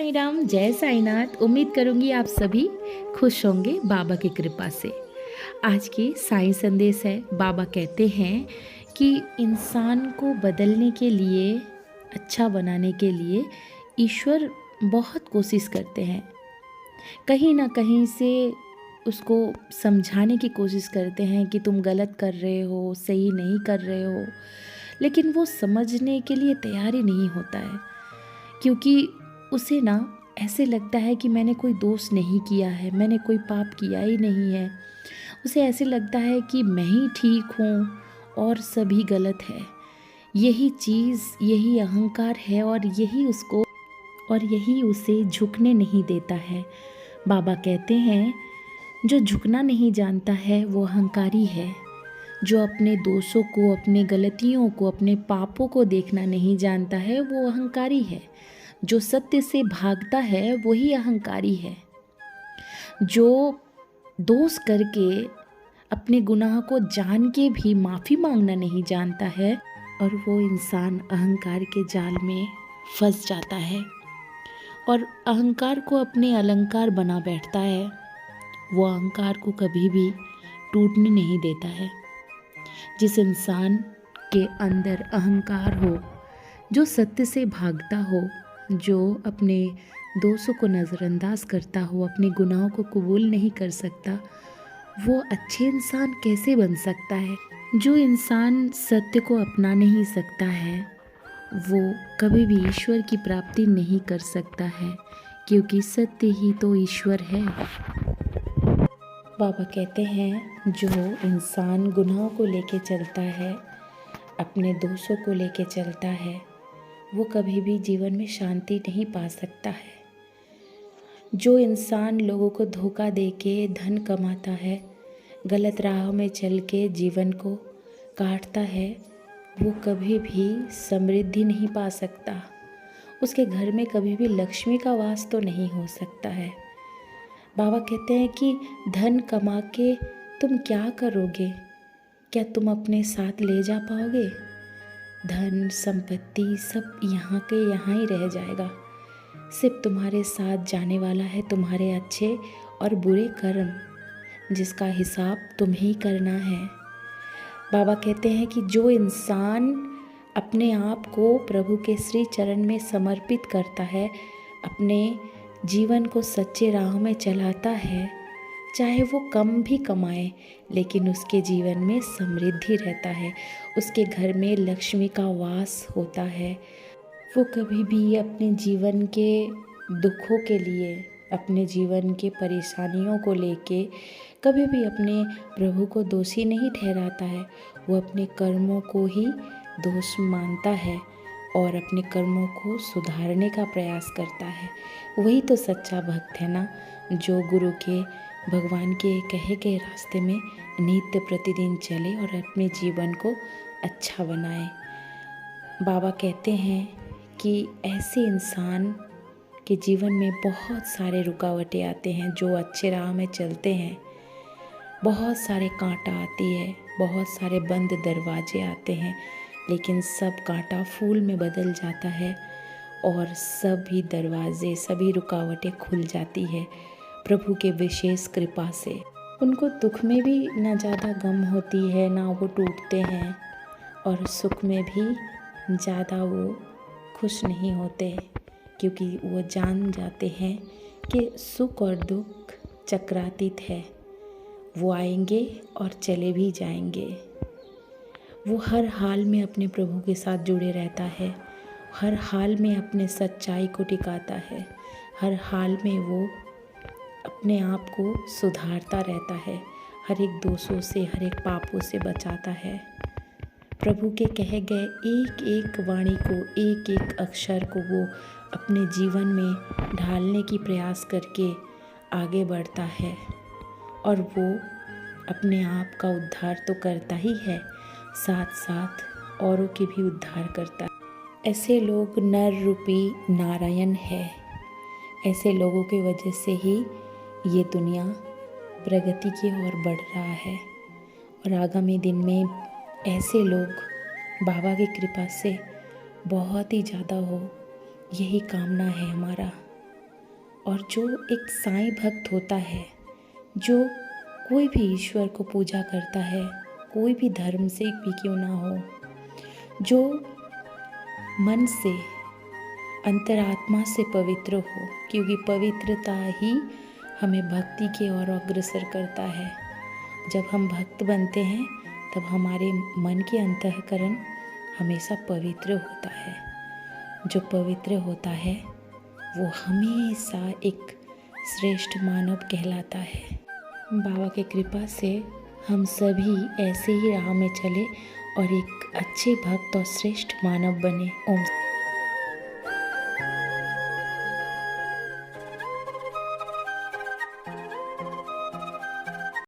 साईं राम, जय साईनाथ। उम्मीद करूंगी आप सभी खुश होंगे बाबा की कृपा से। आज की साईं संदेश है। बाबा कहते हैं कि इंसान को बदलने के लिए, अच्छा बनाने के लिए ईश्वर बहुत कोशिश करते हैं। कहीं ना कहीं से उसको समझाने की कोशिश करते हैं कि तुम गलत कर रहे हो, सही नहीं कर रहे हो, लेकिन वो समझने के लिए तैयार ही नहीं होता है, क्योंकि उसे ना ऐसे लगता है कि मैंने कोई दोष नहीं किया है, मैंने कोई पाप किया ही नहीं है। उसे ऐसे लगता है कि मैं ही ठीक हूँ और सभी गलत है। यही चीज़, यही अहंकार है और यही उसे झुकने नहीं देता है। बाबा कहते हैं, जो झुकना नहीं जानता है वो अहंकारी है। जो अपने दोषों को, अपने गलतियों को, अपने पापों को देखना नहीं जानता है वो अहंकारी है। जो सत्य से भागता है वही अहंकारी है। जो दोष करके, अपने गुनाह को जान के भी माफ़ी मांगना नहीं जानता है, और वो इंसान अहंकार के जाल में फंस जाता है और अहंकार को अपने अलंकार बना बैठता है। वो अहंकार को कभी भी टूटने नहीं देता है। जिस इंसान के अंदर अहंकार हो, जो सत्य से भागता हो, जो अपने दोषों को नज़रअंदाज करता हो, अपने गुनाहों को कबूल नहीं कर सकता, वो अच्छे इंसान कैसे बन सकता है? जो इंसान सत्य को अपना नहीं सकता है वो कभी भी ईश्वर की प्राप्ति नहीं कर सकता है, क्योंकि सत्य ही तो ईश्वर है। बाबा कहते हैं, जो इंसान गुनाहों को लेके चलता है, अपने दोषों को लेके चलता है, वो कभी भी जीवन में शांति नहीं पा सकता है। जो इंसान लोगों को धोखा देके धन कमाता है, गलत राह में चल के जीवन को काटता है, वो कभी भी समृद्धि नहीं पा सकता। उसके घर में कभी भी लक्ष्मी का वास तो नहीं हो सकता है। बाबा कहते हैं कि धन कमा के तुम क्या करोगे? क्या तुम अपने साथ ले जा पाओगे? धन संपत्ति सब यहाँ के यहाँ ही रह जाएगा। सिर्फ तुम्हारे साथ जाने वाला है तुम्हारे अच्छे और बुरे कर्म, जिसका हिसाब तुम्हें ही करना है। बाबा कहते हैं कि जो इंसान अपने आप को प्रभु के श्री चरण में समर्पित करता है, अपने जीवन को सच्चे राह में चलाता है, चाहे वो कम भी कमाए, लेकिन उसके जीवन में समृद्धि रहता है, उसके घर में लक्ष्मी का वास होता है। वो कभी भी अपने जीवन के दुखों के लिए, अपने जीवन के परेशानियों को लेके कभी भी अपने प्रभु को दोषी नहीं ठहराता है। वो अपने कर्मों को ही दोष मानता है और अपने कर्मों को सुधारने का प्रयास करता है। वही तो सच्चा भक्त है ना, जो गुरु के, भगवान के कहे गए रास्ते में नित्य प्रतिदिन चले और अपने जीवन को अच्छा बनाए। बाबा कहते हैं कि ऐसे इंसान के जीवन में बहुत सारे रुकावटें आते हैं। जो अच्छे राह में चलते हैं, बहुत सारे कांटा आती है, बहुत सारे बंद दरवाजे आते हैं, लेकिन सब कांटा फूल में बदल जाता है और सभी दरवाजे, सभी रुकावटें खुल जाती है प्रभु के विशेष कृपा से। उनको दुख में भी ना ज़्यादा गम होती है, ना वो टूटते हैं, और सुख में भी ज़्यादा वो खुश नहीं होते, क्योंकि वो जान जाते हैं कि सुख और दुख चक्रातीत है। वो आएंगे और चले भी जाएंगे। वो हर हाल में अपने प्रभु के साथ जुड़े रहता है, हर हाल में अपने सच्चाई को टिकाता है, हर हाल में वो अपने आप को सुधारता रहता है, हर एक दोषों से, हर एक पापों से बचाता है। प्रभु के कहे गए एक एक वाणी को, एक एक अक्षर को वो अपने जीवन में ढालने की प्रयास करके आगे बढ़ता है, और वो अपने आप का उद्धार तो करता ही है, साथ साथ औरों के भी उद्धार करता है। ऐसे लोग नर रूपी नारायण है। ऐसे लोगों की वजह से ही ये दुनिया प्रगति की ओर बढ़ रहा है, और आगामी दिन में ऐसे लोग बाबा की कृपा से बहुत ही ज़्यादा हो, यही कामना है हमारा। और जो एक साईं भक्त होता है, जो कोई भी ईश्वर को पूजा करता है, कोई भी धर्म से भी क्यों ना हो, जो मन से, अंतरात्मा से पवित्र हो, क्योंकि पवित्रता ही हमें भक्ति की ओर अग्रसर करता है। जब हम भक्त बनते हैं तब हमारे मन के अंतःकरण हमेशा पवित्र होता है। जो पवित्र होता है वो हमेशा एक श्रेष्ठ मानव कहलाता है। बाबा की कृपा से हम सभी ऐसे ही राह में चले और एक अच्छे भक्त और श्रेष्ठ मानव बने। ओम।